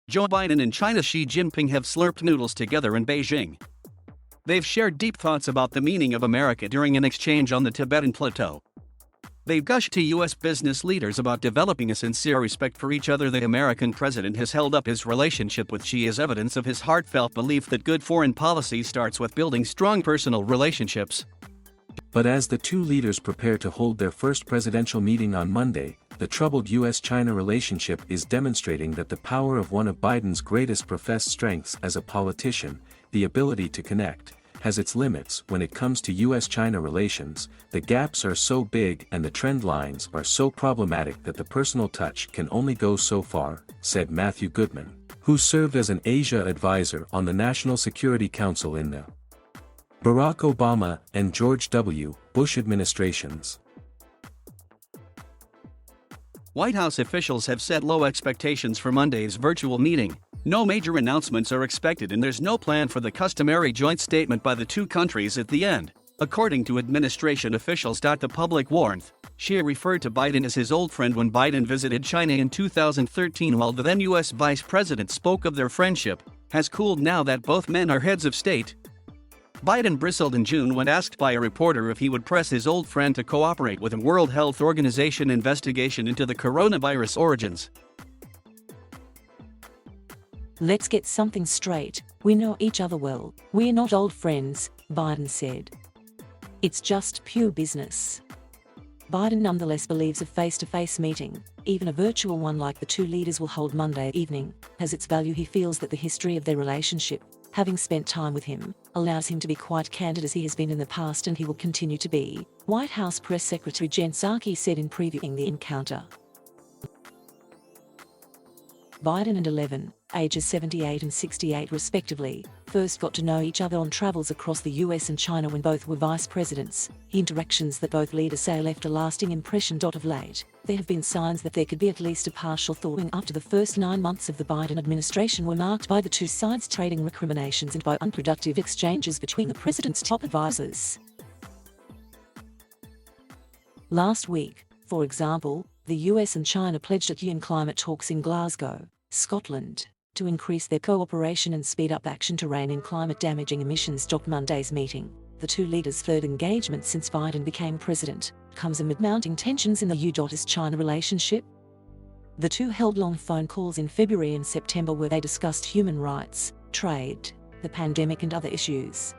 Joe Biden and China's Xi Jinping have slurped noodles together in Beijing. They've shared deep thoughts about the meaning of America during an exchange on the Tibetan plateau. They've gushed to U.S. business leaders about developing a sincere respect for each other. The American president has held up his relationship with Xi as evidence of his heartfelt belief that good foreign policy starts with building strong personal relationships. But as the two leaders prepare to hold their first presidential meeting on Monday, the troubled U.S.-China relationship is demonstrating that the power of one of Biden's greatest professed strengths as a politician, the ability to connect, has its limits. When it comes to U.S.-China relations, the gaps are so big and the trend lines are so problematic that the personal touch can only go so far, said Matthew Goodman, who served as an Asia advisor on the National Security Council in the Barack Obama and George W. Bush administrations. White House officials have set low expectations for Monday's virtual meeting. No major announcements are expected and there's no plan for the customary joint statement by the two countries at the end, according to administration officials. The public warned Xi referred to Biden as his old friend when Biden visited China in 2013, while the then U.S. vice president spoke of their friendship has cooled now that both men are heads of state. Biden bristled in June when asked by a reporter if he would press his old friend to cooperate with a World Health Organization investigation into the coronavirus origins. Let's get something straight, we know each other well, we're not old friends, Biden said. It's just pure business. Biden nonetheless believes a face-to-face meeting, even a virtual one like the two leaders will hold Monday evening, has its value. He feels that the history of their relationship, having spent time with him, allows him to be quite candid as he has been in the past and he will continue to be, White House Press Secretary Jen Psaki said in previewing the encounter. Biden and 11, ages 78 and 68 respectively, first got to know each other on travels across the US and China when both were vice presidents, interactions that both leaders say left a lasting impression. Of late, there have been signs that there could be at least a partial thawing after the first 9 months of the Biden administration were marked by the two sides trading recriminations and by unproductive exchanges between the president's top advisors. Last week, for example, the US and China pledged at UN climate talks in Glasgow, Scotland, to increase their cooperation and speed up action to rein in climate-damaging emissions. Monday's meeting, the two leaders' third engagement since Biden became president, comes amid mounting tensions in the U.S.-China relationship. The two held long phone calls in February and September where they discussed human rights, trade, the pandemic and other issues.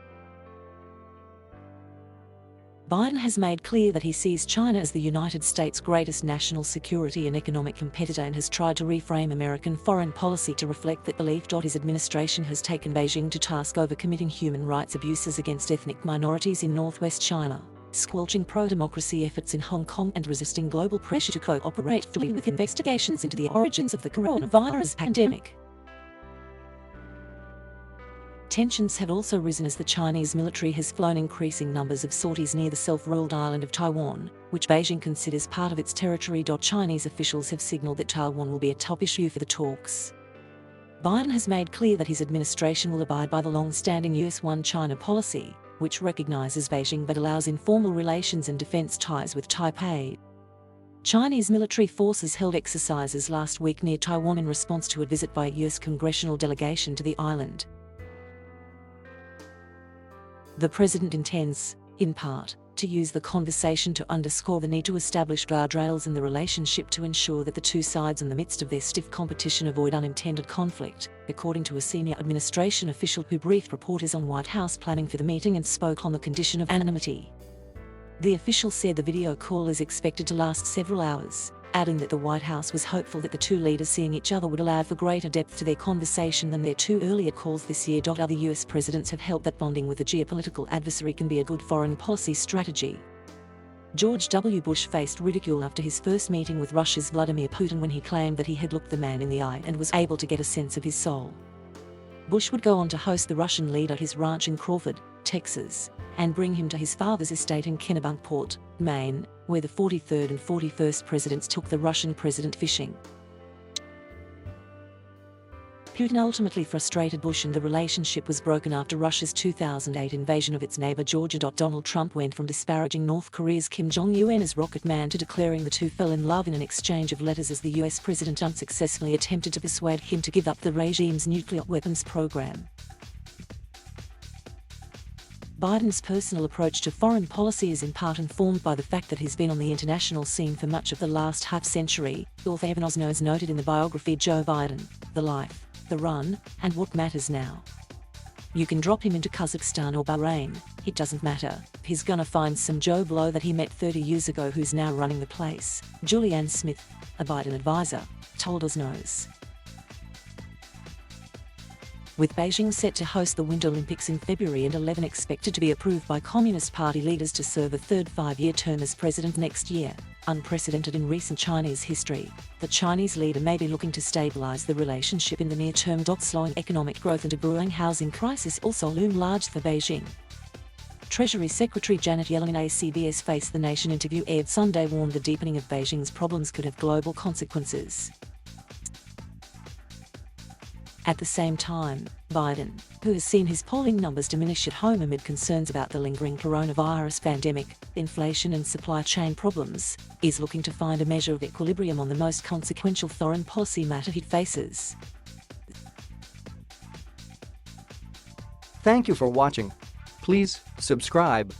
Biden has made clear that he sees China as the United States' greatest national security and economic competitor and has tried to reframe American foreign policy to reflect that belief. His administration has taken Beijing to task over committing human rights abuses against ethnic minorities in northwest China, squelching pro-democracy efforts in Hong Kong and resisting global pressure to cooperate fully with investigations into the origins of the coronavirus pandemic. Tensions have also risen as the Chinese military has flown increasing numbers of sorties near the self-ruled island of Taiwan, which Beijing considers part of its territory. Chinese officials have signaled that Taiwan will be a top issue for the talks. Biden has made clear that his administration will abide by the long-standing US One China policy, which recognizes Beijing but allows informal relations and defense ties with Taipei. Chinese military forces held exercises last week near Taiwan in response to a visit by a US congressional delegation to the island. The president intends, in part, to use the conversation to underscore the need to establish guardrails in the relationship to ensure that the two sides in the midst of their stiff competition avoid unintended conflict, according to a senior administration official who briefed reporters on White House planning for the meeting and spoke on the condition of anonymity. The official said the video call is expected to last several hours, adding that the White House was hopeful that the two leaders seeing each other would allow for greater depth to their conversation than their two earlier calls this year. Other US presidents have held that bonding with a geopolitical adversary can be a good foreign policy strategy. George W. Bush faced ridicule after his first meeting with Russia's Vladimir Putin when he claimed that he had looked the man in the eye and was able to get a sense of his soul. Bush would go on to host the Russian leader at his ranch in Crawford, Texas, and bring him to his father's estate in Kennebunkport, Maine, where the 43rd and 41st presidents took the Russian president fishing. Putin ultimately frustrated Bush and the relationship was broken after Russia's 2008 invasion of its neighbor Georgia. Donald Trump went from disparaging North Korea's Kim Jong-un as rocket man to declaring the two fell in love in an exchange of letters as the US president unsuccessfully attempted to persuade him to give up the regime's nuclear weapons program. Biden's personal approach to foreign policy is in part informed by the fact that he's been on the international scene for much of the last half-century, author Evan Osnos noted in the biography Joe Biden, The Life, The Run, and What Matters Now. You can drop him into Kazakhstan or Bahrain, it doesn't matter, he's gonna find some Joe Blow that he met 30 years ago who's now running the place, Julianne Smith, a Biden advisor, told Osnos. With Beijing set to host the Winter Olympics in February and 11 expected to be approved by Communist Party leaders to serve a third five-year term as president next year, unprecedented in recent Chinese history, the Chinese leader may be looking to stabilize the relationship in the near term. Slowing economic growth and a brewing housing crisis also loom large for Beijing. Treasury Secretary Janet Yellen in a CBS Face the Nation interview aired Sunday warned the deepening of Beijing's problems could have global consequences. At the same time, Biden, who has seen his polling numbers diminish at home amid concerns about the lingering coronavirus pandemic, inflation and supply chain problems, is looking to find a measure of equilibrium on the most consequential foreign policy matter he faces. Thank you for watching. Please subscribe.